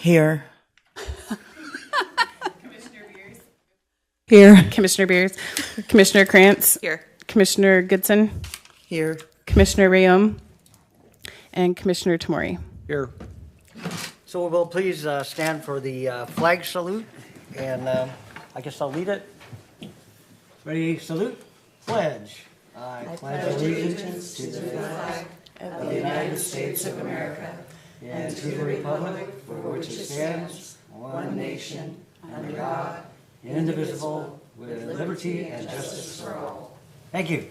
Here. Commissioner Beers. Here. Commissioner Beers. Commissioner Krantz. Here. Commissioner Goodson. Here. Commissioner Rayom. And Commissioner Tamori. Here. So we'll please stand for the flag salute, and I guess I'll lead it. Ready, salute, pledge. I pledge allegiance to the flag of the United States of America and to the republic for which it stands, one nation, under God, indivisible, with liberty and justice for all. Thank you.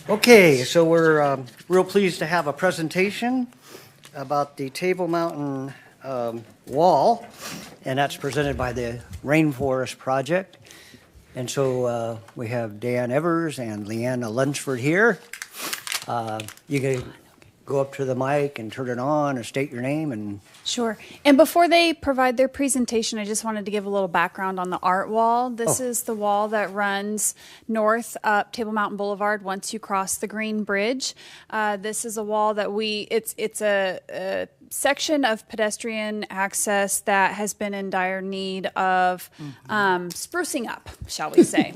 Okay, so we're real pleased to have a presentation about the Table Mountain Wall, and that's presented by the Rainforest Project. And so we have Dan Evers and Leanna Lunsford here. You can go up to the mic and turn it on and state your name and... Sure. And before they provide their presentation, I just wanted to give a little background on the art wall. This is the wall that runs north up Table Mountain Boulevard once you cross the Green Bridge. This is a wall that it's a section of pedestrian access that has been in dire need of sprucing up, shall we say.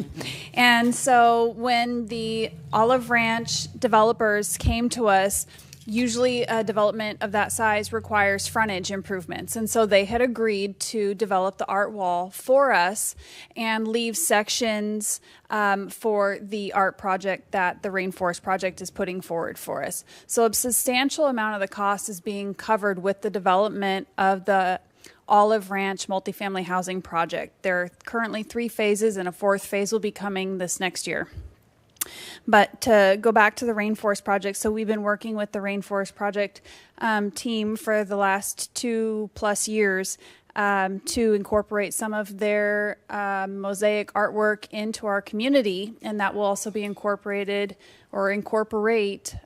And so when the Olive Ranch developers came to us, usually a development of that size requires frontage improvements. And so they had agreed to develop the art wall for us and leave sections for the art project that the Rainforest Project is putting forward for us. So a substantial amount of the cost is being covered with the development of the Olive Ranch multifamily housing project. There are currently 3 phases, and a 4th phase will be coming this next year. But to go back to the Rainforest Project, so we've been working with the Rainforest Project team for the last 2+ years to incorporate some of their mosaic artwork into our community, and that will also be incorporate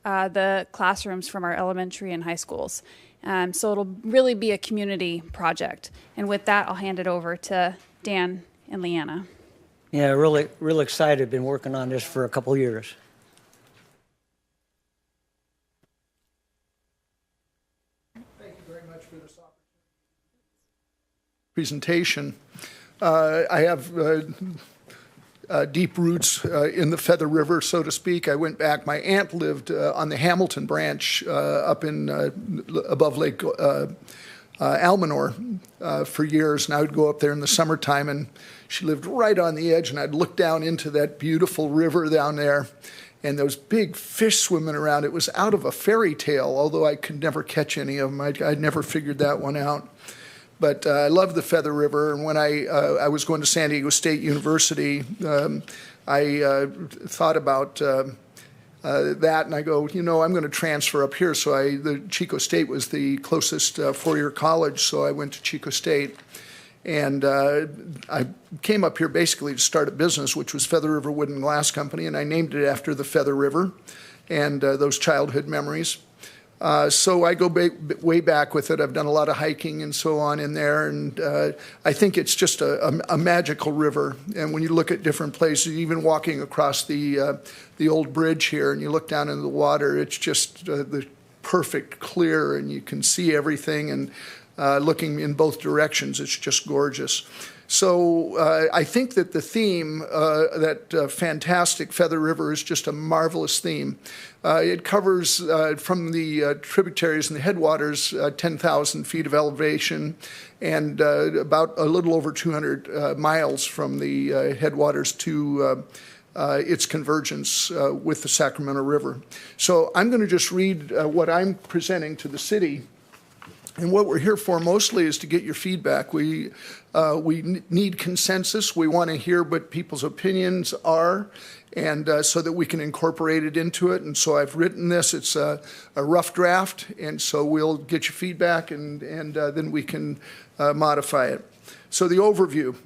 the classrooms from our elementary and high schools. So it'll really be a community project. And with that, I'll hand it over to Dan and Leanna. Yeah, really excited. Been working on this for a couple years. Thank you very much for this presentation. I have deep roots in the Feather River, so to speak. I went back. My aunt lived on the Hamilton branch up in above Lake Almanor for years, and I would go up there in the summertime, and she lived right on the edge, and I'd look down into that beautiful river down there, and those big fish swimming around. It was out of a fairy tale, although I could never catch any of them. I'd never figured that one out. But I love the Feather River, and when I was going to San Diego State University, I thought about that, and I go, I'm going to transfer up here. So the Chico State was the closest four-year college, so I went to Chico State. And I came up here basically to start a business, which was Feather River Wood and Glass Company, and I named it after the Feather River and those childhood memories. So I go way back with it. I've done a lot of hiking and so on in there, and I think it's just a magical river. And when you look at different places, even walking across the old bridge here, and you look down into the water, it's just the perfect clear, and you can see everything, and looking in both directions, it's just gorgeous. So I think that the theme, that fantastic Feather River, is just a marvelous theme. It covers from the tributaries and the headwaters 10,000 feet of elevation, and about a little over 200 miles from the headwaters to its convergence with the Sacramento River. So I'm going to just read what I'm presenting to the city. And what we're here for mostly is to get your feedback. We need consensus. We want to hear what people's opinions are, and so that we can incorporate it into it. And so I've written this. It's a rough draft, and so we'll get your feedback, and then we can modify it. So the overview.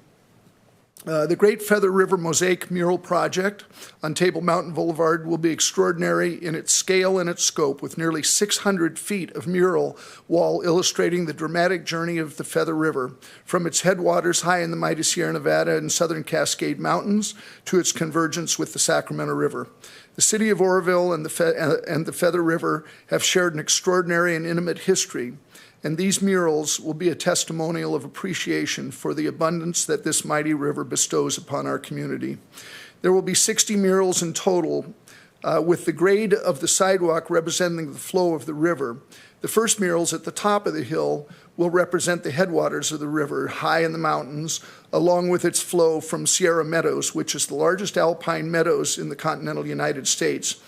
The Great Feather River Mosaic Mural Project on Table Mountain Boulevard will be extraordinary in its scale and its scope, with nearly 600 feet of mural wall illustrating the dramatic journey of the Feather River, from its headwaters high in the mighty Sierra Nevada and southern Cascade Mountains to its convergence with the Sacramento River. The city of Oroville and the Feather River have shared an extraordinary and intimate history, and these murals will be a testimonial of appreciation for the abundance that this mighty river bestows upon our community. There will be 60 murals in total, with the grade of the sidewalk representing the flow of the river. The first murals at the top of the hill will represent the headwaters of the river, high in the mountains, along with its flow from Sierra Meadows, which is the largest alpine meadows in the continental United States.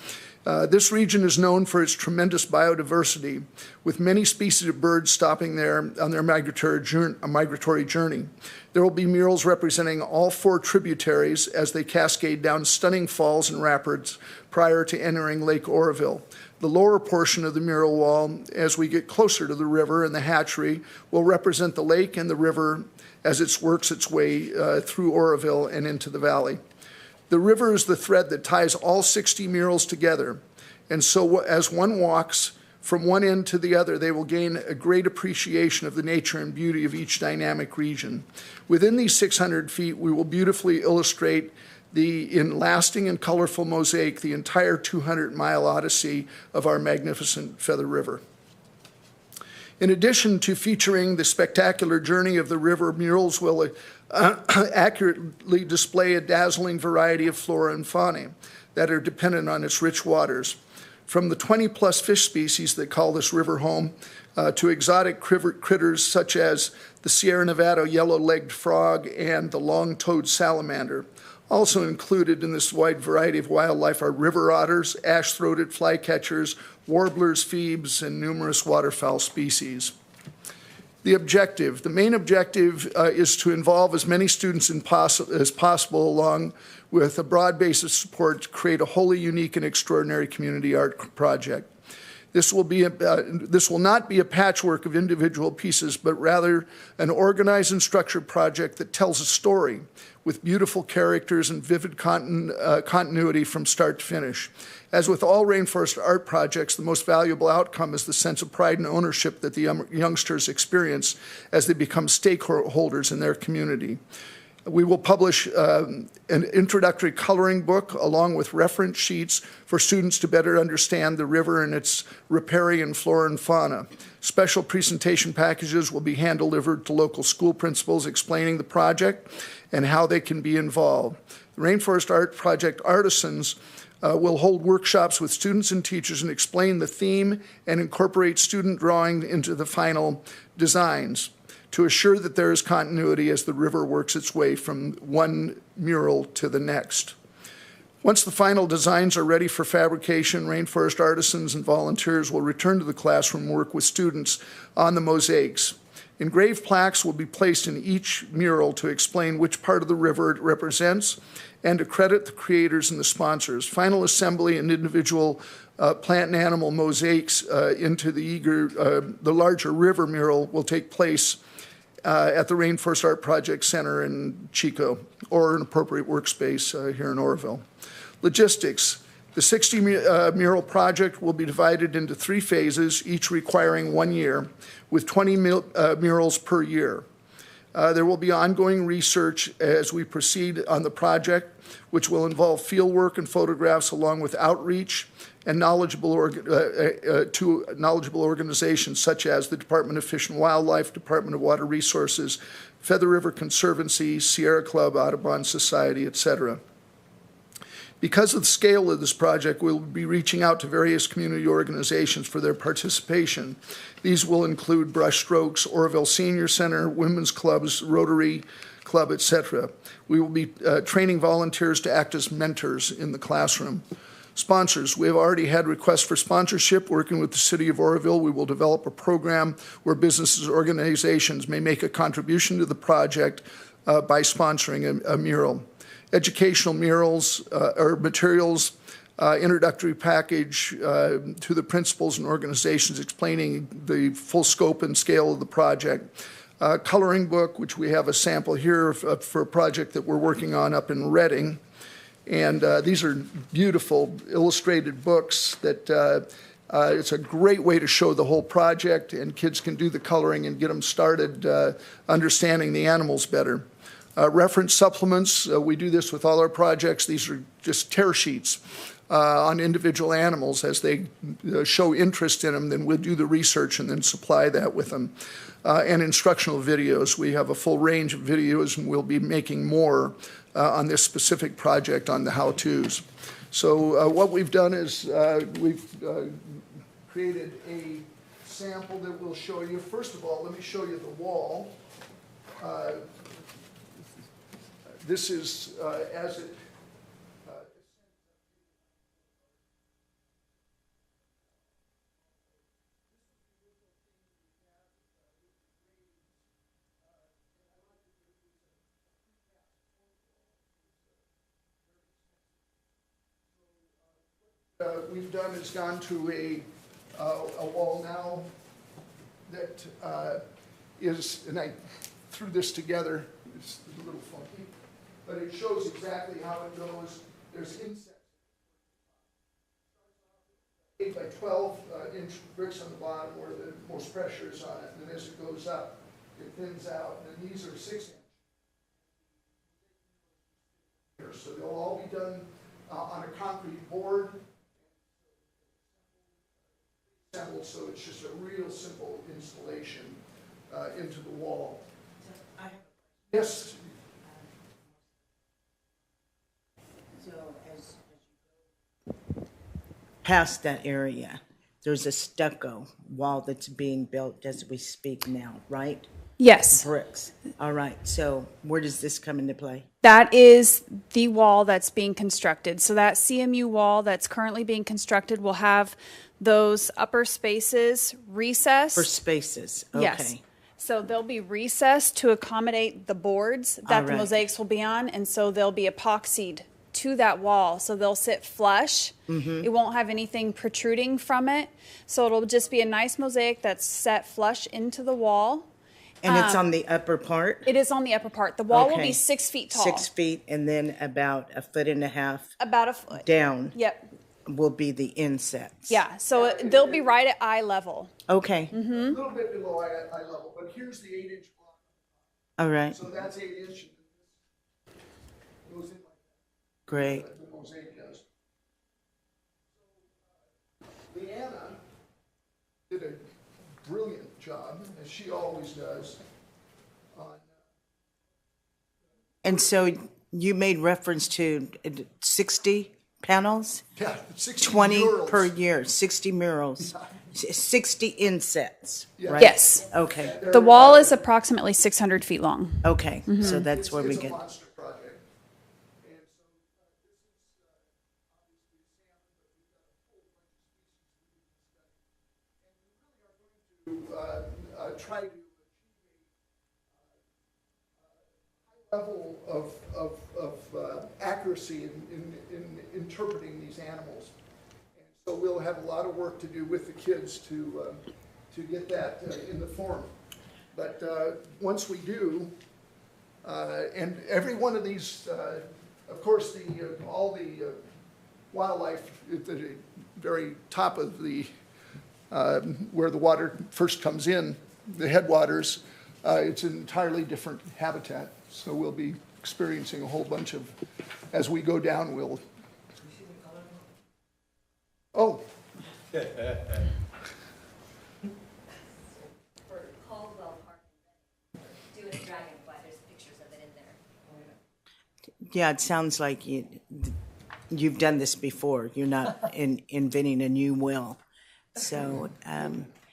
This region is known for its tremendous biodiversity, with many species of birds stopping there on their migratory journey. There will be murals representing all 4 tributaries as they cascade down stunning falls and rapids prior to entering Lake Oroville. The lower portion of the mural wall, as we get closer to the river and the hatchery, will represent the lake and the river as it works its way through Oroville and into the valley. The river is the thread that ties all 60 murals together, and so as one walks from one end to the other, they will gain a great appreciation of the nature and beauty of each dynamic region. Within these 600 feet, we will beautifully illustrate in lasting and colorful mosaic the entire 200-mile odyssey of our magnificent Feather River. In addition to featuring the spectacular journey of the river, murals will accurately display a dazzling variety of flora and fauna that are dependent on its rich waters. From the 20-plus fish species that call this river home to exotic critters such as the Sierra Nevada yellow-legged frog and the long-toed salamander. Also included in this wide variety of wildlife are river otters, ash-throated flycatchers, warblers, phoebes, and numerous waterfowl species. The main objective is to involve as many students as possible, along with a broad base of support to create a wholly unique and extraordinary community art project. This will not be a patchwork of individual pieces, but rather an organized and structured project that tells a story with beautiful characters and vivid continuity from start to finish. As with all rainforest art projects, the most valuable outcome is the sense of pride and ownership that the youngsters experience as they become stakeholders in their community. We will publish an introductory coloring book along with reference sheets for students to better understand the river and its riparian flora and fauna. Special presentation packages will be hand-delivered to local school principals explaining the project and how they can be involved. The Rainforest Art Project artisans will hold workshops with students and teachers and explain the theme and incorporate student drawing into the final designs to assure that there is continuity as the river works its way from one mural to the next. Once the final designs are ready for fabrication, rainforest artisans and volunteers will return to the classroom and work with students on the mosaics. Engraved plaques will be placed in each mural to explain which part of the river it represents and to credit the creators and the sponsors. Final assembly and individual plant and animal mosaics into the larger river mural will take place at the Rainforest Art Project Center in Chico, or an appropriate workspace here in Oroville. Logistics. The 60 mural project will be divided into 3 phases, each requiring 1 year, with 20 murals per year. There will be ongoing research as we proceed on the project, which will involve field work and photographs along with outreach and knowledgeable organizations such as the Department of Fish and Wildlife, Department of Water Resources, Feather River Conservancy, Sierra Club, Audubon Society, etc. Because of the scale of this project, we'll be reaching out to various community organizations for their participation. These will include Brushstrokes, Oroville Senior Center, Women's Clubs, Rotary Club, etc. We will be training volunteers to act as mentors in the classroom. Sponsors. We have already had requests for sponsorship. Working with the City of Oroville, we will develop a program where businesses or organizations may make a contribution to the project by sponsoring a mural. Educational murals or materials, introductory package to the principals and organizations explaining the full scope and scale of the project. Coloring book, which we have a sample here for a project that we're working on up in Reading. And these are beautiful illustrated books that it's a great way to show the whole project, and kids can do the coloring and get them started understanding the animals better. Reference supplements, we do this with all our projects. These are just tear sheets on individual animals as they show interest in them, then we'll do the research and then supply that with them. And instructional videos. We have a full range of videos, and we'll be making more on this specific project on the how-tos. So what we've done is we've created a sample that we'll show you. First of all, let me show you the wall. This is as it we've done is gone to a wall now that is, and I threw this together, it's a little funky, but it shows exactly how it goes. There's insets. 8 by 12-inch bricks on the bottom where the most pressure is on it, and then as it goes up, it thins out, and these are 6-inch. So they'll all be done on a concrete board. So it's just a real simple installation into the wall. Yes. So as past that area, there's a stucco wall that's being built as we speak now, right? Yes. Bricks. All right. So where does this come into play? That is the wall that's being constructed. So that CMU wall that's currently being constructed will have those upper spaces recessed. For spaces. Okay. Yes. So they'll be recessed to accommodate the boards that the right. mosaics will be on, and so they'll be epoxied to that wall. So they'll sit flush. Mm-hmm. It won't have anything protruding from it. So it'll just be a nice mosaic that's set flush into the wall. And it's on the upper part? It is on the upper part. The wall will Okay. be 6 feet tall. 6 feet, and then about 1.5 feet About a foot. down Yep. will be the insets. Yeah. So they'll be right at eye level. Okay. A little bit below eye level, but here's the 8-inch block. All right. So that's 8 inches. Goes in like Great. the mosaic does. Leanna did a brilliant job, as she always does. And so you made reference to 60 panels? Yeah, 60 20 murals. per year, 60 murals, 60 insets, Yeah. right? Yes. Okay, The wall is approximately 600 feet long. okay, so that's where we It's a get, monster project. And so try to achieve a high level of accuracy in interpreting these animals. And so we'll have a lot of work to do with the kids to get that in the form. But once we do, and every one of these, of course, all the wildlife at the very top of the where the water first comes in, the headwaters, it's an entirely different habitat. So we'll be experiencing a whole bunch of, as we go down, we'll. Oh. For Caldwell Park, doing a dragonfly, there's pictures of it in there. yeah, it sounds like you've done this before. You're not inventing a new wheel. So,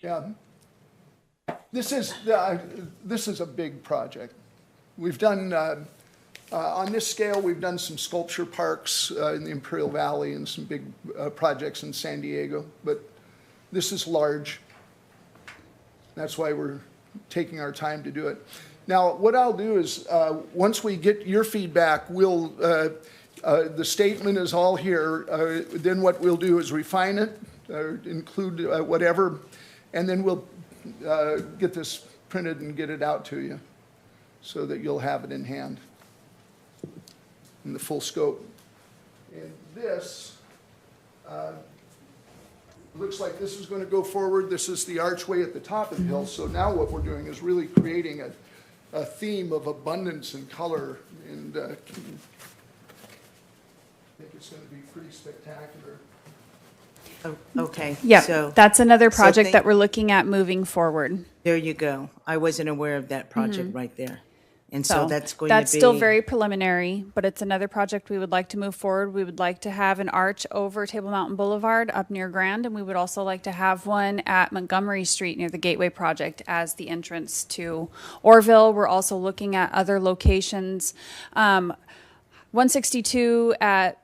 Yeah. This is a big project. We've done, on this scale, we've done some sculpture parks in the Imperial Valley and some big projects in San Diego, but this is large. That's why we're taking our time to do it. Now, what I'll do is, once we get your feedback, we'll, the statement is all here. Then what we'll do is refine it, include whatever, and then we'll get this printed and get it out to you so that you'll have it in hand in the full scope. And this looks like this is going to go forward. This is the archway at the top of the hill. So now what we're doing is really creating a theme of abundance and color and make it it's going to be pretty spectacular. Oh, okay. Yeah, So that's another project think- that we're looking at moving forward. there you go. I wasn't aware of that project right there. And so that's going to be. That's still very preliminary, but it's another project we would like to move forward. We would like to have an arch over Table Mountain Boulevard up near Grand, and we would also like to have one at Montgomery Street near the Gateway Project as the entrance to Oroville. We're also looking at other locations. 162 at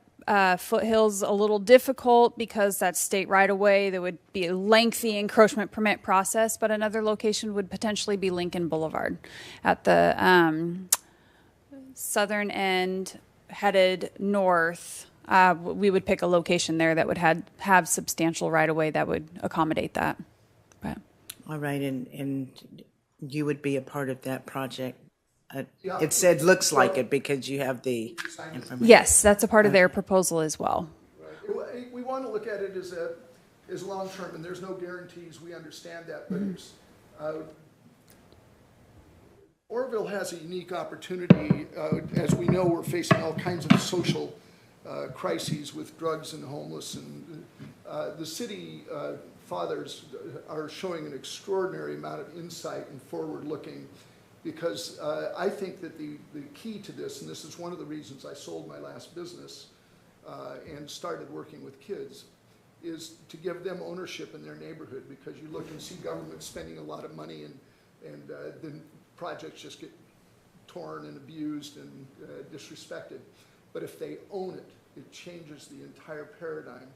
Foothills a little difficult because that's state right of way. There would be a lengthy encroachment permit process, but another location would potentially be Lincoln Boulevard at the southern end headed north. We would pick a location there that would have substantial right of way that would accommodate that. But All right, and you would be a part of that project. Yeah. It said looks like it because you have the information. yes, that's a part of their proposal as well. Right. We want to look at it as long-term, and there's no guarantees, we understand that, but it's, Oroville has a unique opportunity. As we know, we're facing all kinds of social crises with drugs and homeless, and the city fathers are showing an extraordinary amount of insight and forward-looking, because I think that the key to this, and this is one of the reasons I sold my last business and started working with kids, is to give them ownership in their neighborhood, because you look and see government spending a lot of money and then projects just get torn and abused and disrespected. But if they own it, it changes the entire paradigm.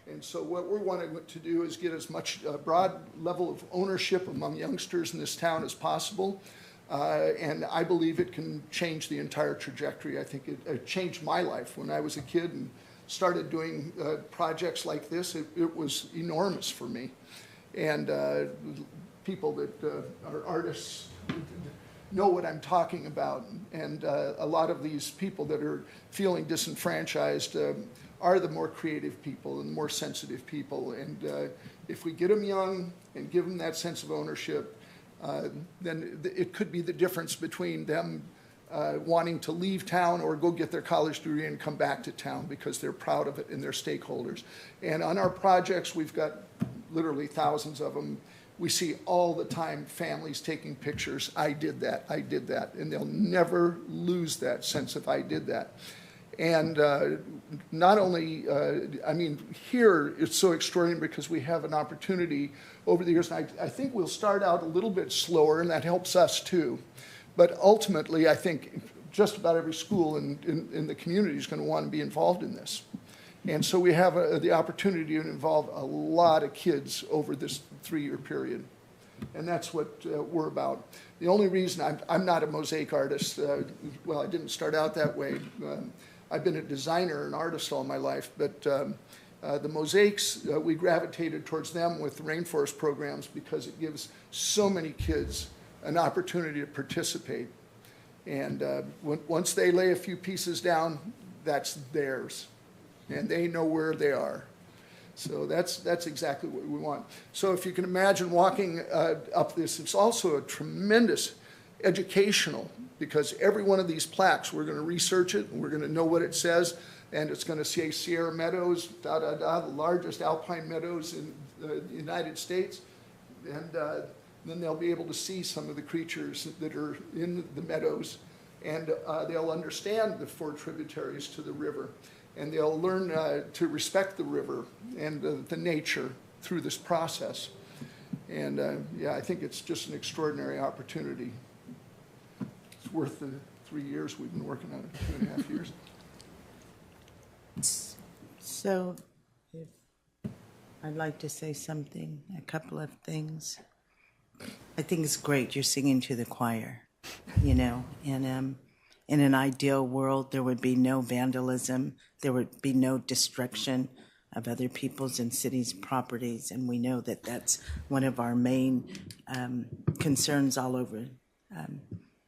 And so what we're wanting to do is get as much broad level of ownership among youngsters in this town as possible. And I believe it can change the entire trajectory. I think it changed my life when I was a kid and started doing projects like this. It was enormous for me. And people that are artists know what I'm talking about. And a lot of these people that are feeling disenfranchised are the more creative people and the more sensitive people. And if we get them young and give them that sense of ownership, then it could be the difference between them wanting to leave town or go get their college degree and come back to town because they're proud of it and they're stakeholders. And on our projects, we've got literally thousands of them. We see all the time families taking pictures. I did that, and they'll never lose that sense of I did that. And not only, I mean, here it's so extraordinary because we have an opportunity over the years, and I think we'll start out a little bit slower, and that helps us too. But ultimately, I think just about every school in the community is going to want to be involved in this. And so we have the opportunity to involve a lot of kids over this 3-year period. And that's what we're about. The only reason I'm not a mosaic artist, well, I didn't start out that way. I've been a designer and artist all my life, but the mosaics, we gravitated towards them with the rainforest programs because it gives so many kids an opportunity to participate. And once they lay a few pieces down, that's theirs. And they know where they are. So that's exactly what we want. So if you can imagine walking up this, it's also a tremendous educational, because every one of these plaques, we're going to research it, and we're going to know what it says, and it's going to say Sierra Meadows, the largest alpine meadows in the United States. And then they'll be able to see some of the creatures that are in the meadows, and they'll understand the 4 tributaries to the river. And they'll learn to respect the river and the nature through this process. And yeah, I think it's just an extraordinary opportunity. It's worth the 3 years we've been working on it, 2.5 years. So I'd like to say something, a couple of things. I think it's great you're singing to the choir, you know, and in an ideal world, there would be no vandalism, there would be no destruction of other people's and cities' properties, and we know that that's one of our main concerns all over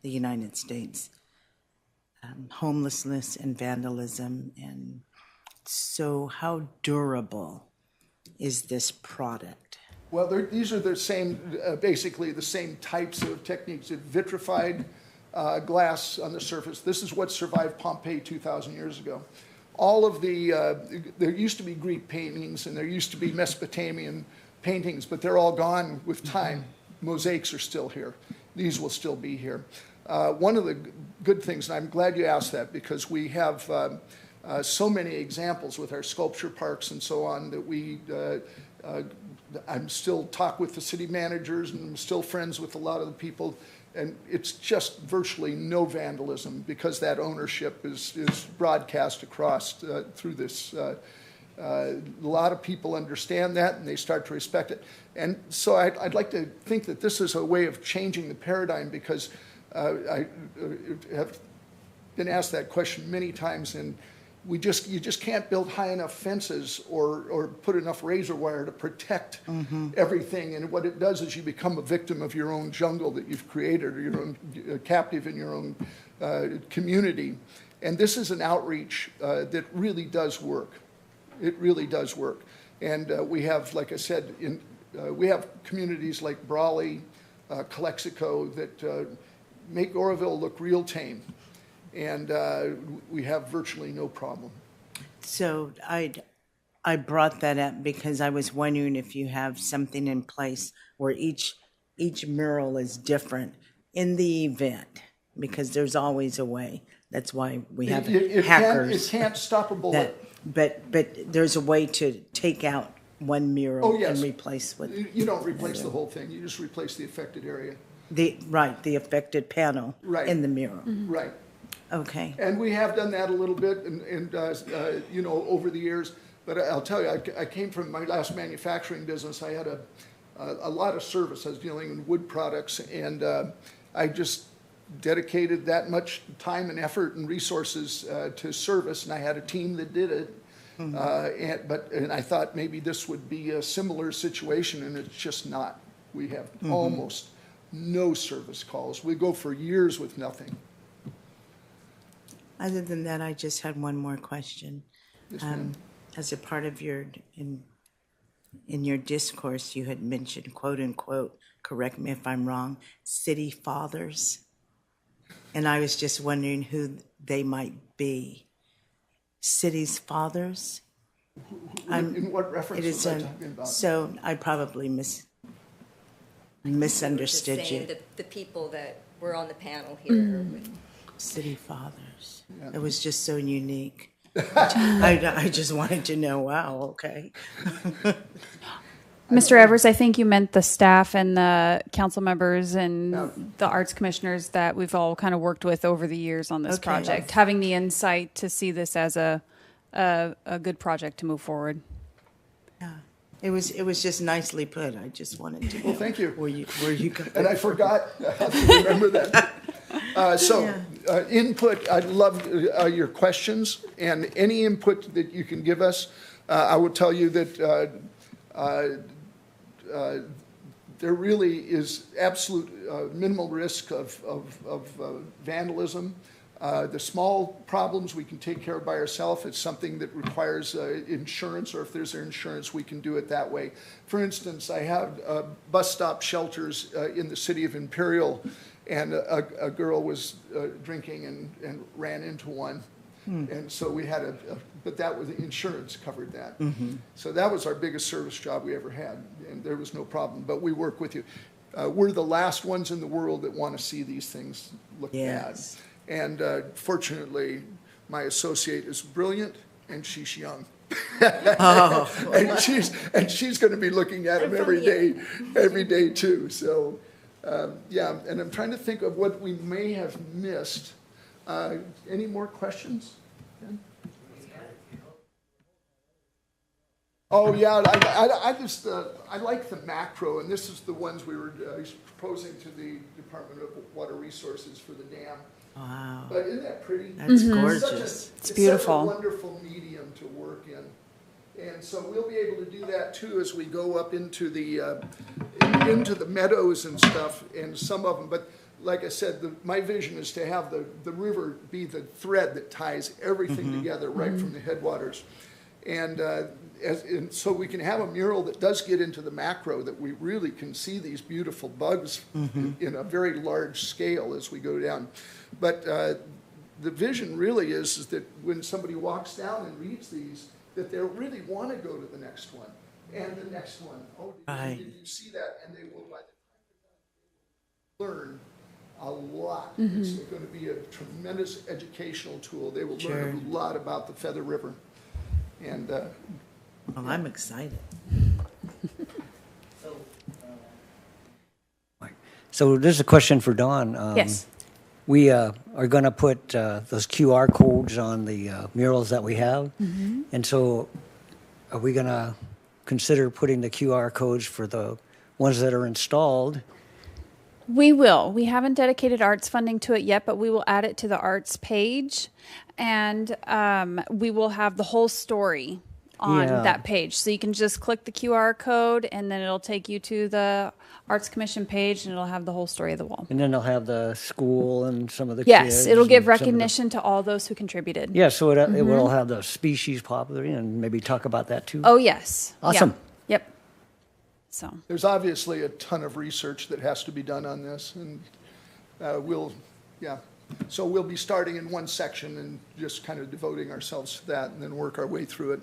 the United States. Homelessness and vandalism. And so how durable is this product? Well, these are the same, basically the same types of techniques. Vitrified glass on the surface. This is what survived Pompeii 2,000 years ago. all of the, there used to be Greek paintings and there used to be Mesopotamian paintings, but they're all gone with time. Mosaics are still here. These will still be here. One of the good things, and I'm glad you asked that, because we have so many examples with our sculpture parks and so on that we, I'm still talk with the city managers and I'm still friends with a lot of the people, and it's just virtually no vandalism because that ownership is broadcast across through this. A lot of people understand that and they start to respect it. And so I'd like to think that this is a way of changing the paradigm, because I have been asked that question many times, and you just can't build high enough fences or put enough razor wire to protect everything. And what it does is you become a victim of your own jungle that you've created, or your own captive in your own community. And this is an outreach that really does work. It really does work. And we have, like I said, we have communities like Brawley, Calexico that make Oroville look real tame. And we have virtually no problem. So I brought that up because I was wondering if you have something in place where each mural is different in the event, because there's always a way. That's why we have hackers. It can't stop a bullet. But there's a way to take out one mural and replace with. You don't replace the whole thing. You just replace the affected area. The affected panel in the mural. Right. Okay. And we have done that a little bit, and you know, over the years. But I'll tell you, I came from my last manufacturing business. I had a lot of service. I was dealing in wood products, and I just dedicated that much time and effort and resources to service, and I had a team that did it. And I thought maybe this would be a similar situation, and it's just not. We have almost no service calls. We go for years with nothing. Other than that, I just had one more question. Yes, ma'am. As a part of your in your discourse, you had mentioned, quote unquote, correct me if I'm wrong, city fathers. And I was just wondering who they might be. Cities fathers? In what reference was I talking about? So I probably misunderstood Just you. saying the people that were on the panel here. City fathers. It was just so unique. I just wanted to know, wow, okay. Mr. Evers, I think you meant the staff and the council members and the arts commissioners that we've all kind of worked with over the years on this project, having the insight to see this as a good project to move forward. Yeah. It was just nicely put. I just wanted to know. Well, thank you. Where you got And I forgot how to remember that. Input, I'd love your questions, and any input that you can give us. I will tell you that there really is absolute minimal risk of vandalism. The small problems we can take care of by ourselves. It's something that requires insurance, or if there's insurance, we can do it that way. For instance, I have bus stop shelters in the city of Imperial, and a girl was drinking and ran into one. And so we had but that was, insurance covered that. So that was our biggest service job we ever had, and there was no problem. But we work with you. We're the last ones in the world that want to see these things look bad. And fortunately, my associate is brilliant, and she's young. and she's going to be looking at them every day too. So yeah, and I'm trying to think of what we may have missed. Any more questions? Ken? Oh yeah, I just I like the macro, and this is the ones we were proposing to the Department of Water Resources for the dam. Wow. But isn't that pretty? That's gorgeous. It's beautiful. Such a wonderful medium to work in. And so we'll be able to do that too as we go up into the meadows and stuff, and some of them. But like I said, my vision is to have the river be the thread that ties everything together right from the headwaters. And so we can have a mural that does get into the macro, that we really can see these beautiful bugs in a very large scale as we go down. But the vision really is that when somebody walks down and reads these, that they'll really want to go to the next one and the next one. Oh, Right. did you see that? And they will, by the time they're done, learn a lot. It's going to be a tremendous educational tool. They will learn a lot about the Feather River. And Well, I'm excited. So this is a question for Dawn. Yes. We are going to put those QR codes on the murals that we have. And so are we going to consider putting the QR codes for the ones that are installed? We will. We haven't dedicated arts funding to it yet, but we will add it to the arts page, and we will have the whole story on Yeah. that page. So you can just click the QR code, and then it'll take you to the Arts Commission page, and it'll have the whole story of the wall. And then they'll have the school and some of the Yes, kids. it'll give and some of the- recognition to all those who contributed. Yeah, so it will have the species popular and maybe talk about that too. Oh, yes. Yeah. Awesome. Yep. So. there's obviously a ton of research that has to be done on this, and so we'll be starting in one section and just kind of devoting ourselves to that and then work our way through it.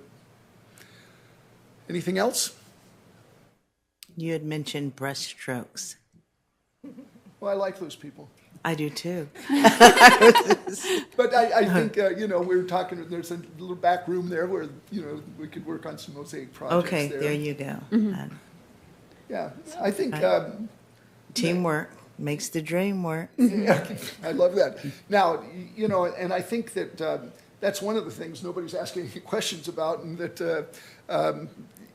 Anything else? You had mentioned brushstrokes. Well, I like those people. I do too. But I think, we were talking, there's a little back room there where, we could work on some mosaic projects Okay, there. there you go. Yeah, I think, Teamwork makes the dream work. yeah, I love that. Now, and I think that that's one of the things nobody's asking any questions about, and that,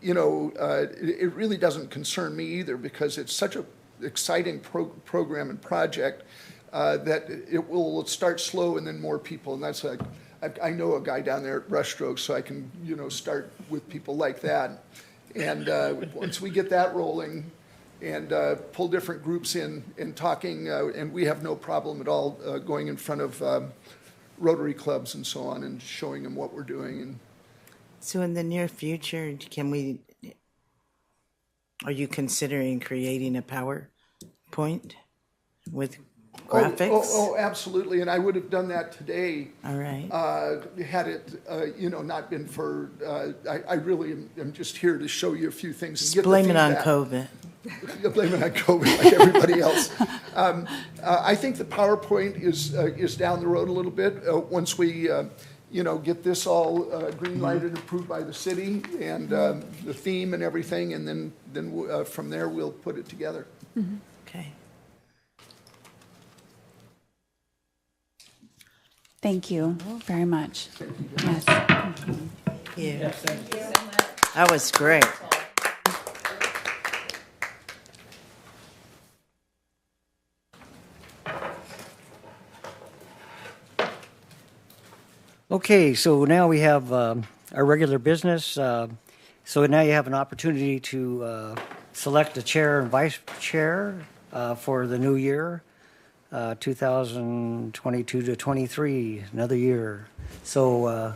it really doesn't concern me either, because it's such a exciting program and project that it will start slow and then more people. And that's like, I know a guy down there at Brushstrokes, so I can, start with people like that. And once we get that rolling and pull different groups in and talking, and we have no problem at all going in front of Rotary clubs and so on and showing them what we're doing. And So in the near future, are you considering creating a PowerPoint with graphics? Oh, absolutely, and I would have done that today. All right. Had it, not been for, I really am just here to show you a few things. And get the Blame it on feedback. COVID. Blame it on COVID, like everybody else. I think the PowerPoint is down the road a little bit. Once we, get this all green lighted and approved by the city and the theme and everything, and then from there we'll put it together. Okay. Thank you very much. Yes. Yeah. That was great. Okay, so now we have our regular business. So now you have an opportunity to select a chair and vice chair for the new year, 2022 to 23, another year. So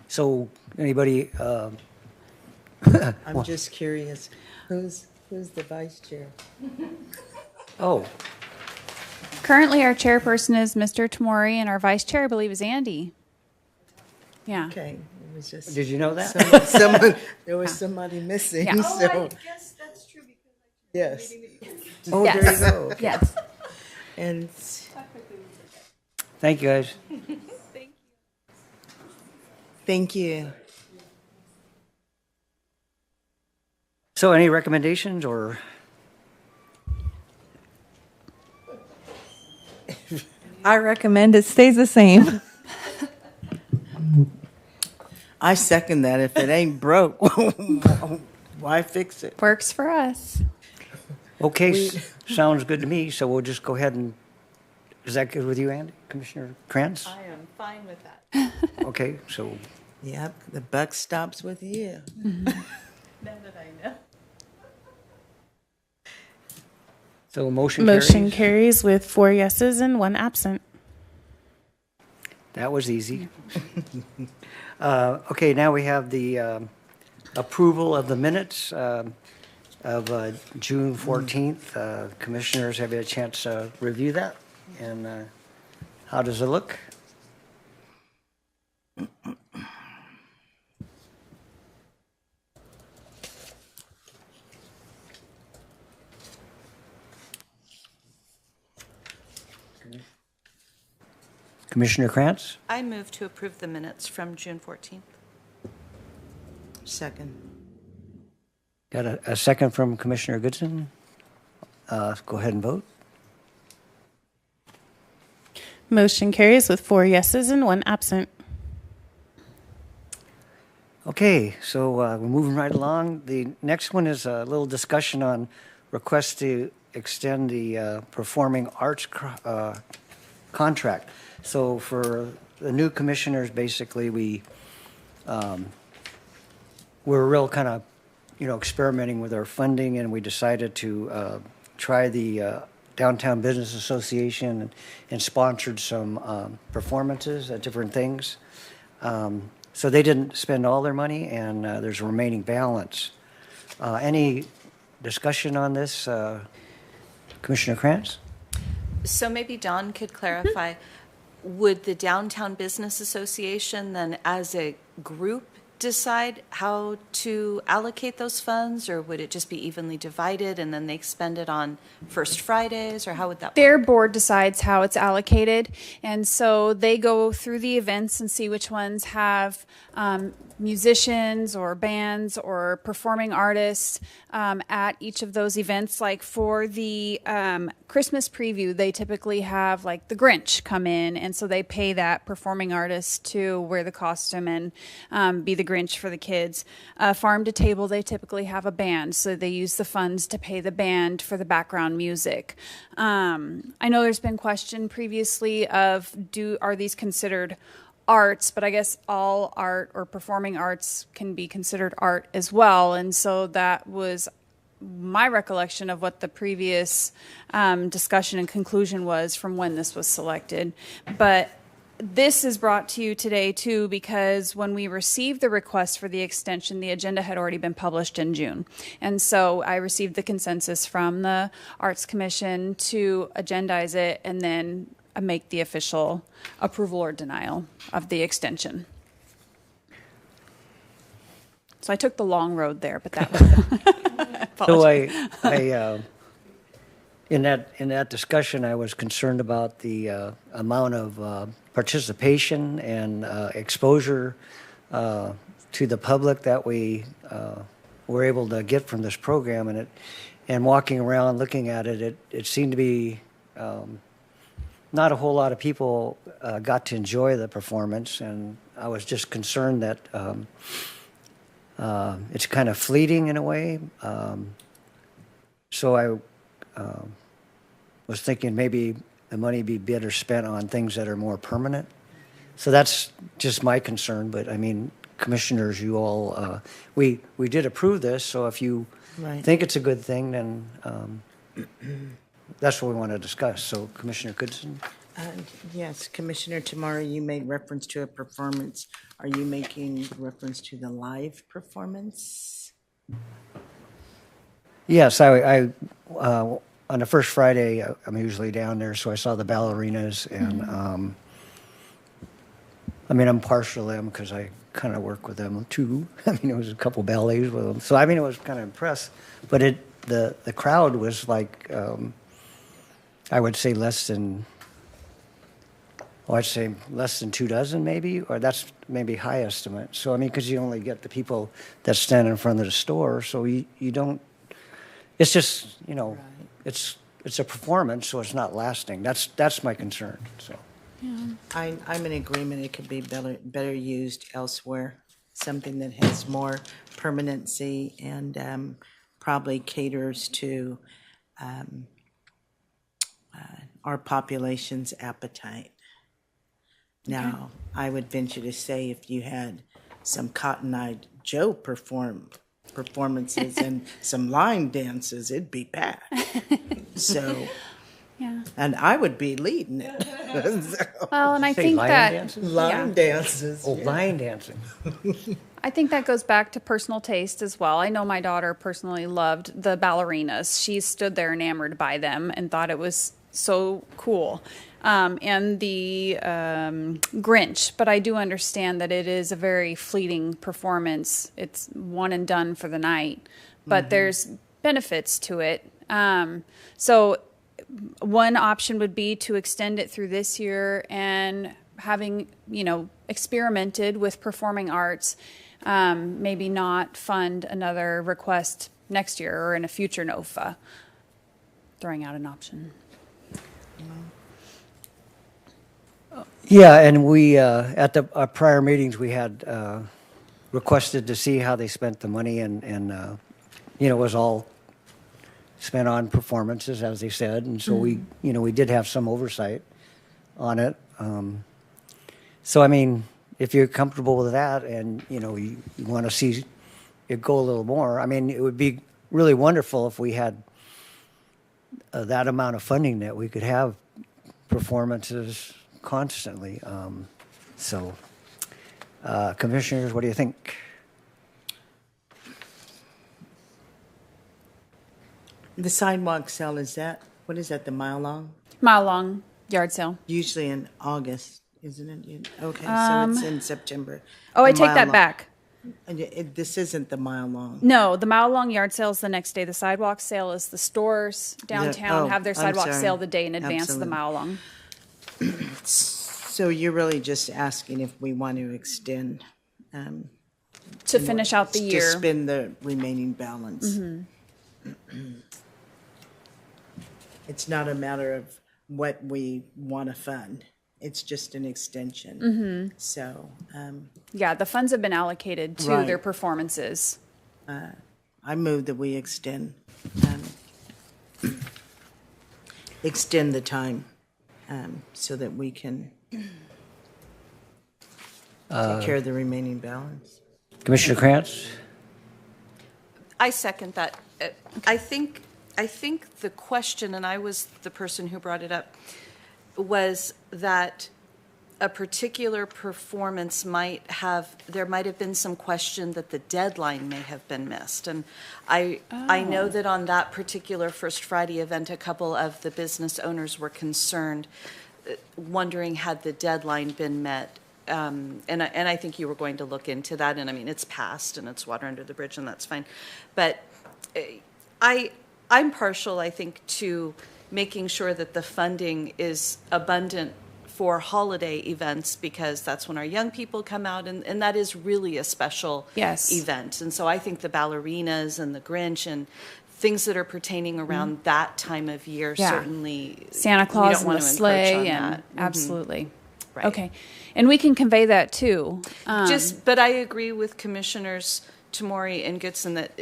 So anybody? I'm just curious, who's the vice chair? Oh, Currently, our chairperson is Mr. Tamori, and our vice chair, I believe, is Andy. Yeah. Okay, it was just. did you know that? Someone, there was somebody missing, Yeah. so. Yes, that's true because. Yes, Oh, Yes. there you go. Okay. Yes. and Thank you, guys. Thank you. So any recommendations or? I recommend it stays the same. I second that. If it ain't broke, why fix it? Works for us. Okay, sounds good to me, so we'll just go ahead and, is that good with you, Andy? Commissioner Krantz? I am fine with that. Okay, so, Yep, the buck stops with you. Now that I know. so motion Motion carries? carries with 4 yeses and 1 absent. That was easy. Okay, now we have the approval of the minutes. of June 14th. Commissioners, have you had a chance to review that? And how does it look? Commissioner Krantz? I move to approve the minutes from June 14th. Second. Got a second from Commissioner Goodson? Go ahead and vote. Motion carries with 4 yeses and 1 absent. Okay, so we're moving right along. The next one is a little discussion on request to extend the performing arts contract. So for the new commissioners, basically, we're real kind of, experimenting with our funding, and we decided to try the Downtown Business Association and sponsored some performances at different things. So they didn't spend all their money, and there's a remaining balance. Any discussion on this, Commissioner Krantz? So maybe Don could clarify, would the Downtown Business Association then as a group decide how to allocate those funds, or would it just be evenly divided and then they spend it on First Fridays, or how would that work? Their board decides how it's allocated, and so they go through the events and see which ones have musicians or bands or performing artists at each of those events. Like for the Christmas preview, they typically have like the Grinch come in, and so they pay that performing artist to wear the costume and be the Grinch for the kids. Farm to Table, they typically have a band, so they use the funds to pay the band for the background music. I know there's been question previously of are these considered arts, but I guess all art or performing arts can be considered art as well. And so that was my recollection of what the previous discussion and conclusion was from when this was selected. But this is brought to you today, too, because when we received the request for the extension, the agenda had already been published in June. And so I received the consensus from the Arts Commission to agendize it and then make the official approval or denial of the extension. So I took the long road there, but that was... So I in that discussion, I was concerned about the amount of participation and exposure to the public that we were able to get from this program, and walking around looking at it, it seemed to be not a whole lot of people got to enjoy the performance, and I was just concerned that it's kind of fleeting in a way. So I was thinking maybe the money be better spent on things that are more permanent. So that's just my concern. But I mean, commissioners, you all, we did approve this. So if you think it's a good thing, then that's what we want to discuss. So Commissioner Goodson? Yes, Commissioner, tomorrow you made reference to a performance. Are you making reference to the live performance? Yes, I on the first Friday, I'm usually down there, so I saw the ballerinas, and I mean, I'm partial to them because I kind of work with them too. I mean, it was a couple ballets with them, so I mean, I was kind of impressed. But the crowd was like, I would say less than 2 dozen maybe, or that's maybe high estimate. So I mean, because you only get the people that stand in front of the store, so you don't. It's just it's a performance, so it's not lasting. That's my concern. So I'm in agreement. It could be better used elsewhere. Something that has more permanency and probably caters to our population's appetite. Now, I would venture to say if you had some Cotton-Eyed Joe performances and some line dances, it'd be bad. So Yeah. And I would be leading it. Well, and I Say think lion that dancing? Line dances. Oh, line dancing. I think that goes back to personal taste as well. I know my daughter personally loved the ballerinas. She stood there enamored by them and thought it was so cool. And the Grinch, but I do understand that it is a very fleeting performance. It's one and done for the night, but there's benefits to it. So one option would be to extend it through this year, and having, experimented with performing arts, maybe not fund another request next year or in a future NOFA. Throwing out an option. Yeah, and we, at our prior meetings, we had requested to see how they spent the money, and it was all spent on performances, as they said, and so we did have some oversight on it. So, I mean, if you're comfortable with that and, you want to see it go a little more, I mean, it would be really wonderful if we had that amount of funding that we could have performances constantly. Commissioners, what do you think? The sidewalk sale, what is that, the mile long? Mile long yard sale. Usually in August, isn't it? Okay, so it's in September. Oh, I The take mile that long- back. This isn't the mile long. No, the mile long yard sale is the next day. The sidewalk sale is the stores downtown oh, have their I'm sidewalk sorry. sale the day in advance of the Absolutely. mile long. So you're really just asking if we want to extend To finish out the to year. spend the remaining balance. It's not a matter of what we want to fund. It's just an extension. So Yeah, the funds have been allocated to Right. their performances. I move that we extend the time so that we can take care of the remaining balance. Commissioner Krantz? I second that. I think the question, and I was the person who brought it up, was that a particular performance there might have been some question that the deadline may have been missed. And I know that on that particular First Friday event, a couple of the business owners were concerned, wondering had the deadline been met. And I think you were going to look into that. And I mean, it's passed and it's water under the bridge, and that's fine. But I'm partial, I think, to making sure that the funding is abundant for holiday events, because that's when our young people come out, and that is really a special Yes. event. And so I think the ballerinas and the Grinch and things that are pertaining around that time of year, Yeah. certainly Santa we Claus don't and want the to encroach sleigh, on and that. absolutely. Right. Okay, and we can convey that too. But I agree with Commissioners Tamori and Goodson that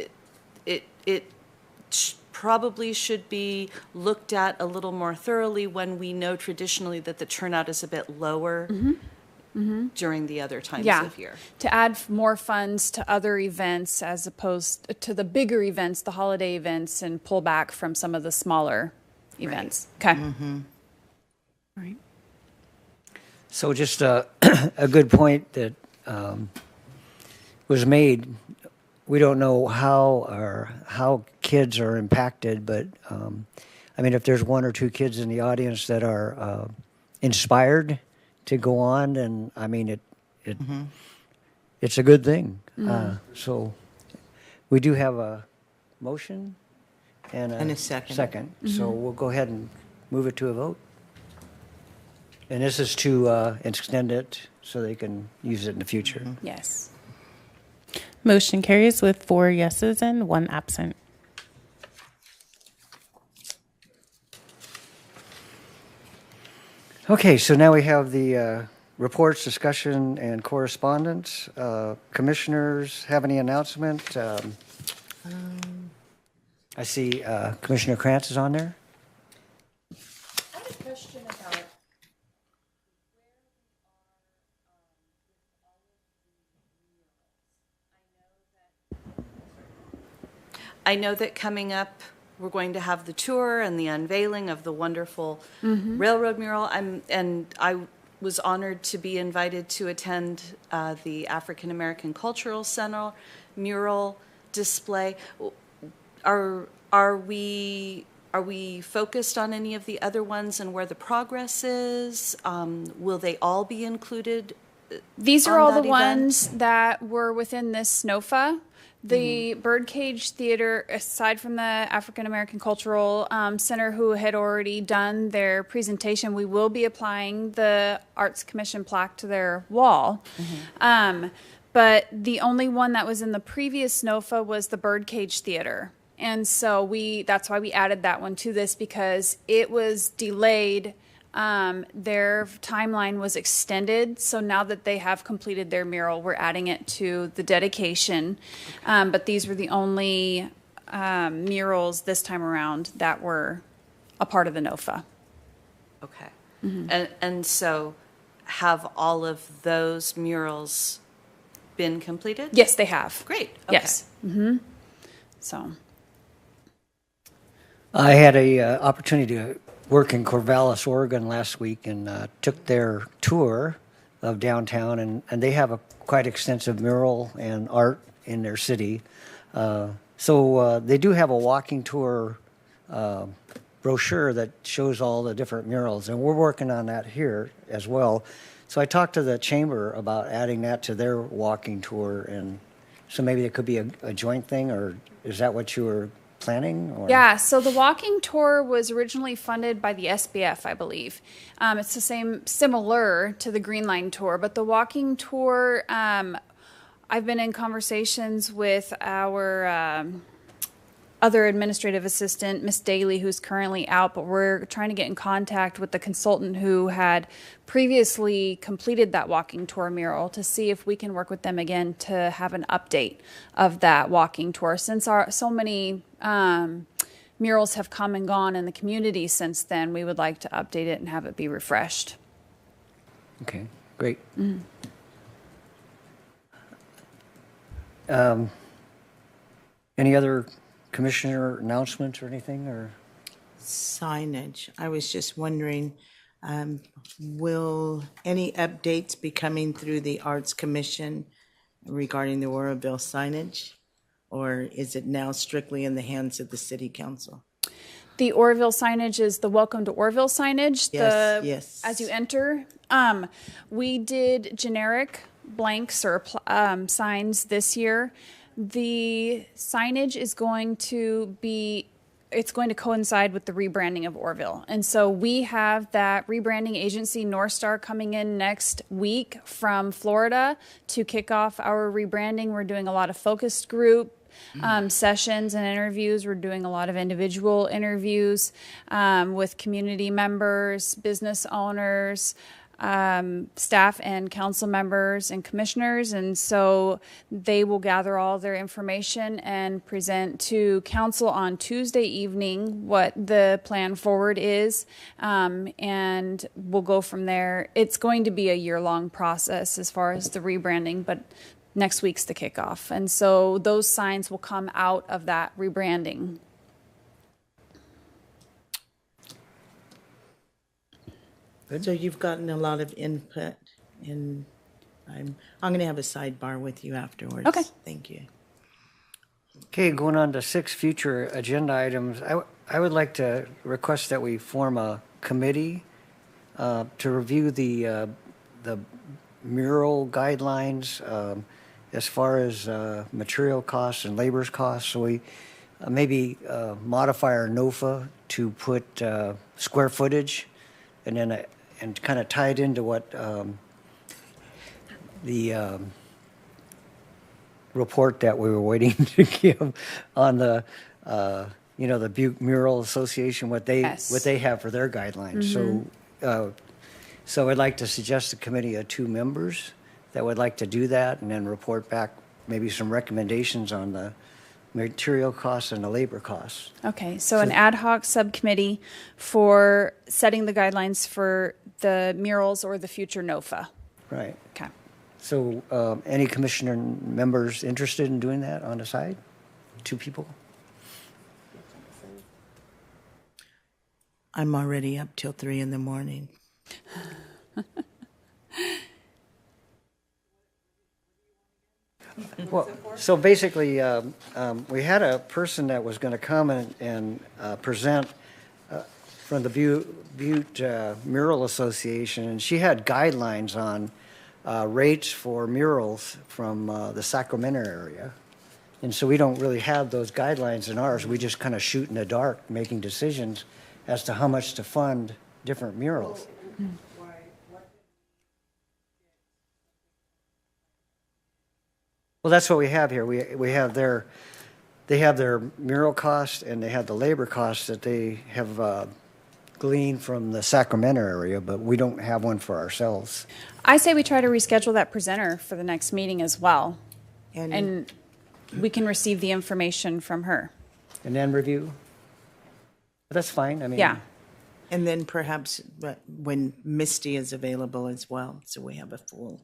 it probably should be looked at a little more thoroughly when we know traditionally that the turnout is a bit lower during the other times Yeah, of year. to add more funds to other events as opposed to the bigger events, the holiday events, and pull back from some of the smaller events. Okay. All right. So just a good point that was made. We don't know how kids are impacted, but I mean, if there's one or two kids in the audience that are inspired to go on, then I mean, it's a good thing. So we do have a motion and And a second. So we'll go ahead and move it to a vote. And this is to extend it so they can use it in the future. Yes. Motion carries with 4 yeses and 1 absent. Okay, so now we have the reports, discussion, and correspondence. Commissioners have any announcement? I see Commissioner Krantz is on there. I have a question about I know that coming up, we're going to have the tour and the unveiling of the wonderful railroad mural. And I was honored to be invited to attend the African American Cultural Center mural display. Are we focused on any of the other ones and where the progress is? Will they all be included? These are on all that the event? ones that were within this SNOFA. The Birdcage Theater, aside from the African American Cultural Center, who had already done their presentation, we will be applying the Arts Commission plaque to their wall. But the only one that was in the previous SNOFA was the Birdcage Theater. And so that's why we added that one to this, because it was delayed. Their timeline was extended. So now that they have completed their mural, we're adding it to the dedication. But these were the only murals this time around that were a part of the NOFA. Okay. And so have all of those murals been completed? Yes, they have. Great. Okay. Yes. So. I had a opportunity to work in Corvallis, Oregon last week, and took their tour of downtown, and they have a quite extensive mural and art in their city. So they do have a walking tour brochure that shows all the different murals, and we're working on that here as well. So I talked to the chamber about adding that to their walking tour, and so maybe it could be a joint thing, or is that what you were planning? Or? Yeah, so the walking tour was originally funded by the SBF, I believe. It's the similar to the Green Line tour, but the walking tour, I've been in conversations with our other administrative assistant, Miss Daly, who's currently out, but we're trying to get in contact with the consultant who had previously completed that walking tour mural to see if we can work with them again to have an update of that walking tour. Since so many murals have come and gone in the community since then, we would like to update it and have it be refreshed. Okay, great. Any other commissioner announcements or anything, or? Signage. I was just wondering, will any updates be coming through the Arts Commission regarding the Oroville signage? Or is it now strictly in the hands of the City Council? The Oroville signage is the Welcome to Oroville signage. Yes, yes. As you enter, we did generic blanks or signs this year. The signage is going to coincide with the rebranding of Oroville. And so we have that rebranding agency, North Star, coming in next week from Florida to kick off our rebranding. We're doing a lot of focused group sessions and interviews. We're doing a lot of individual interviews with community members, business owners, staff and council members and commissioners. And so they will gather all their information and present to council on Tuesday evening what the plan forward is. And we'll go from there. It's going to be a year-long process as far as the rebranding, but next week's the kickoff. And so those signs will come out of that rebranding. So you've gotten a lot of input, and I'm going to have a sidebar with you afterwards. Okay. Thank you. Okay, going on to 6 future agenda items. I would like to request that we form a committee to review the mural guidelines as far as material costs and labor costs. So we maybe modify our NOFA to put square footage, and then and kind of tie it into what the report that we were waiting to give on the the Butte Mural Association, what they have for their guidelines. So I'd like to suggest a committee of 2 members that would like to do that, and then report back maybe some recommendations on the material costs and the labor costs. Okay, so an ad hoc subcommittee for setting the guidelines for the murals or the future NOFA. Right. Okay. So any commissioner members interested in doing that on the side? 2 people? I'm already up till 3 in the morning. Well, so basically, we had a person that was going to come and present from the Butte Mural Association, and she had guidelines on rates for murals from the Sacramento area. And so we don't really have those guidelines in ours. We just kind of shoot in the dark, making decisions as to how much to fund different murals. Well, that's what we have here. We have they have their mural costs and they have the labor costs that they have gleaned from the Sacramento area, but we don't have one for ourselves. I say we try to reschedule that presenter for the next meeting as well. And we can receive the information from her. And then review? That's fine. I mean, Yeah. And then perhaps when Misty is available as well, so we have a full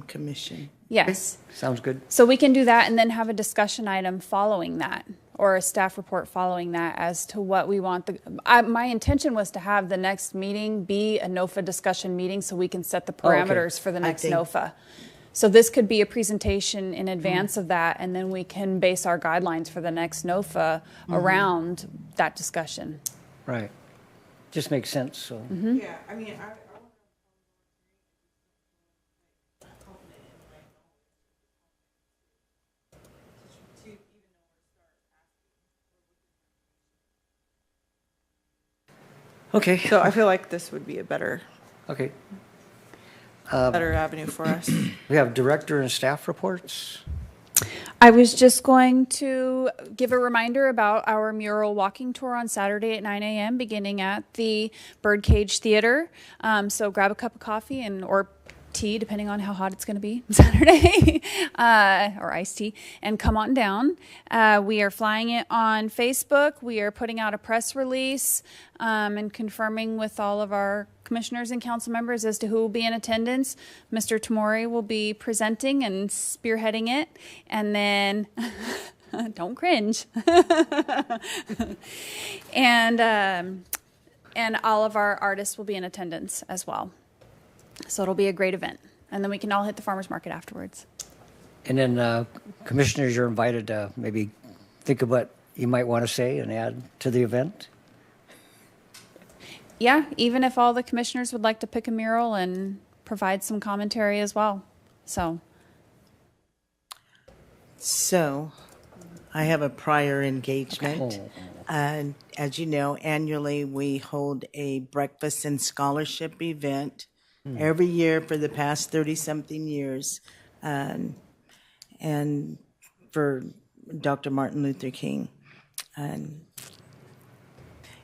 commission. Yes. sounds good. So we can do that and then have a discussion item following that, or a staff report following that as to what we want. My intention was to have the next meeting be a NOFA discussion meeting so we can set the parameters for the next NOFA. So this could be a presentation in advance of that, and then we can base our guidelines for the next NOFA around that discussion. Right. Just makes sense. So. Yeah, I mean, Okay. so I feel like this would be a better Okay. avenue for us. We have director and staff reports. I was just going to give a reminder about our mural walking tour on Saturday at 9 a.m. beginning at the Birdcage Theater. So grab a cup of coffee or tea, depending on how hot it's going to be Saturday, or iced tea, and come on down. We are flying it on Facebook. We are putting out a press release and confirming with all of our commissioners and council members as to who will be in attendance. Mr. Tamori will be presenting and spearheading it, and then don't cringe. and all of our artists will be in attendance as well. So it'll be a great event. And then we can all hit the farmer's market afterwards. And then commissioners, you're invited to maybe think of what you might want to say and add to the event. Yeah, even if all the commissioners would like to pick a mural and provide some commentary as well. So I have a prior engagement. And as you know, annually we hold a breakfast and scholarship event every year for the past 30-something years, and for Dr. Martin Luther King. And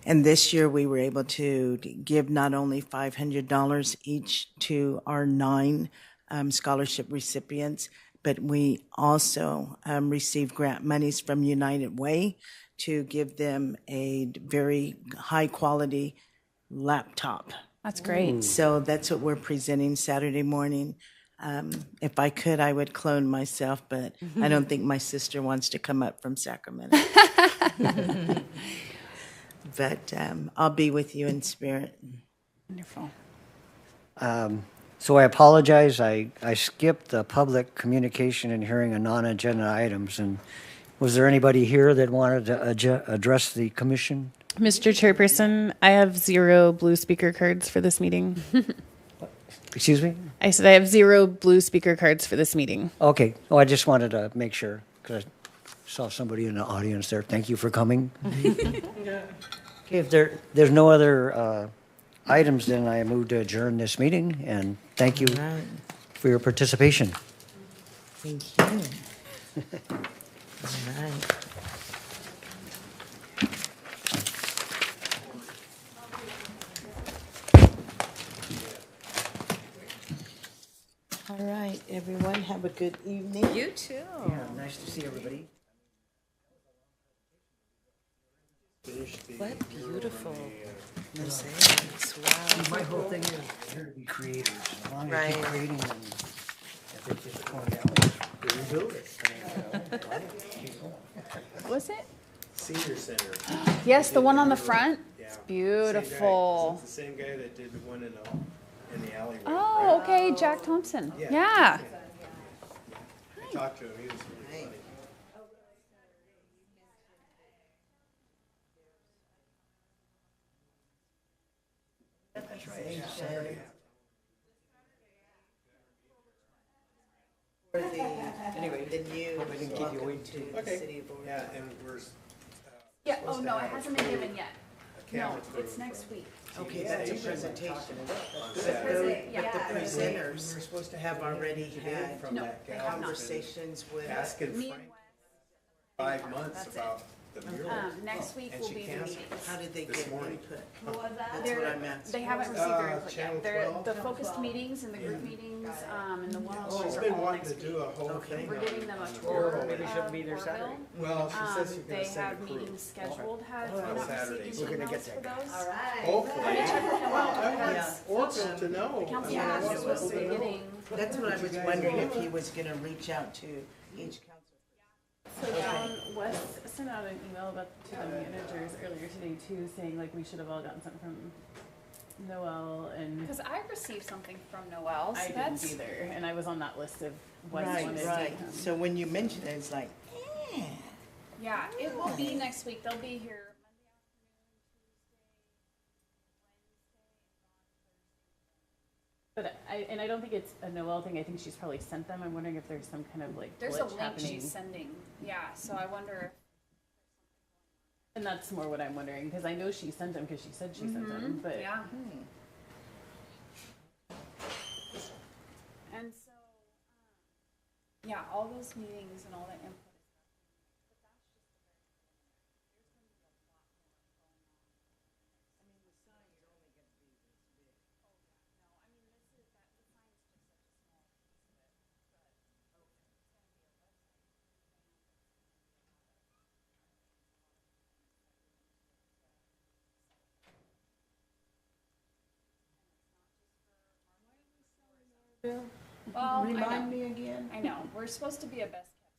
this year we were able to give not only $500 each to our 9 scholarship recipients, but we also received grant monies from United Way to give them a very high-quality laptop. that's great. So that's what we're presenting Saturday morning. If I could, I would clone myself, but I don't think my sister wants to come up from Sacramento. But I'll be with you in spirit. Wonderful. So I apologize. I skipped the public communication and hearing of non-agenda items. And was there anybody here that wanted to address the commission? Mr. Chairperson, I have 0 blue speaker cards for this meeting. Excuse me? I said I have 0 blue speaker cards for this meeting. Okay. Oh, I just wanted to make sure because I saw somebody in the audience there. Thank you for coming. Okay, if there's no other items, then I move to adjourn this meeting, and thank you for your participation. Thank you. All right. All right, everyone, have a good evening. You too. Yeah, nice to see everybody. What beautiful mosaics. Wow. My whole thing is here to be creators. As long as you keep creating them, if it's just torn down, rebuild it. Was it? Senior Center. Yes, the one on the front. Yeah. it's beautiful. It's the same guy that did the one in the alleyway. Oh, okay, Jack Thompson. Yeah. Yeah. I talked to him, he was really funny. That's right. For Anyway, the new hope I didn't keep you welcome waiting. to the Okay, city of Oroville. yeah, and we're Yeah, supposed oh to no, it have a hasn't been crew, given yet. a No, camera crew it's next from week. Okay, that's a presentation. on But Saturday. the We presenters were supposed to have already today had from No, that they gal have not. that's been conversations with. asking Me Frank and 5 months That's it. about the mural. Next week And will she be the canceled. meetings. How did they This get morning. input? What was that? That's what I'm asking. They haven't received their input Channel yet. They're 12. the focused meetings and the group meetings, and the Oh, one-on-ones she's are been all wanting next to do week. a whole thing We're on giving them a on the tour mural. Maybe she'll be there of Saturday. Oroville. Well, she says she's They gonna send have a crew. meetings scheduled. Have On you not Saturday. received We're any gonna get emails that for guy. those? Hopefully. Let me check with him. Yeah. Oracle to know. The council I mean, I was want supposed to people be to know. getting. That's what I was wondering, if he was gonna reach out to each council. So John West sent out an email to the managers earlier today too, saying like we should have all gotten something from Noel, and Because I received something from Noel. So I that's didn't either, and I was on that list of what Right, wanted right. to come. So when you mentioned it, it's like, yeah. It will be next week. They'll be here But I don't think it's a Noel thing. I think she's probably sent them. I'm wondering if there's some kind of like There's a glitch link happening. she's sending. Yeah. So I wonder. And that's more what I'm wondering, because I know she sent them because she said she sent them. But Yeah. And so, yeah, all those meetings and all that input. Well, remind me again. I know. We're supposed to be a best kept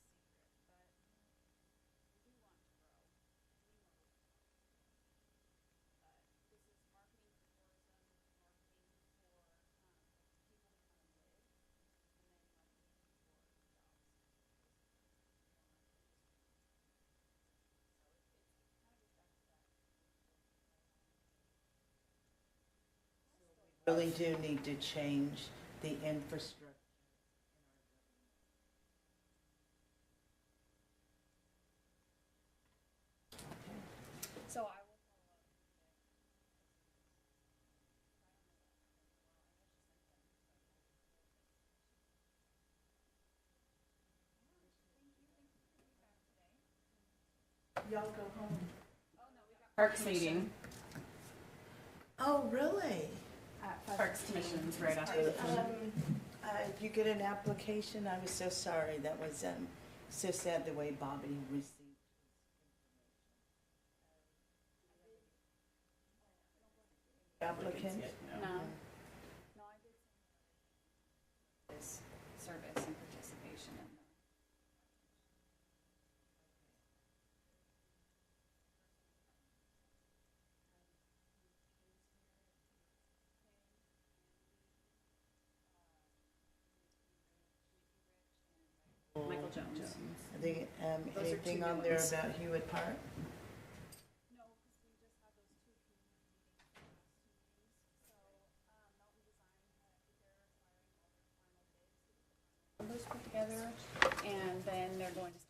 secret, Really do need to change the infrastructure. so I will. Parks meeting, Oh, really? Parks Commission's right after the You get an application? I was so sorry. That was, so sad the way Bobby received. Applicant? No. No, I did this service and participation in the. Michael Jones. Are they, Those are anything two on new there ones. about Hewitt Park? Those put together, and then they're going to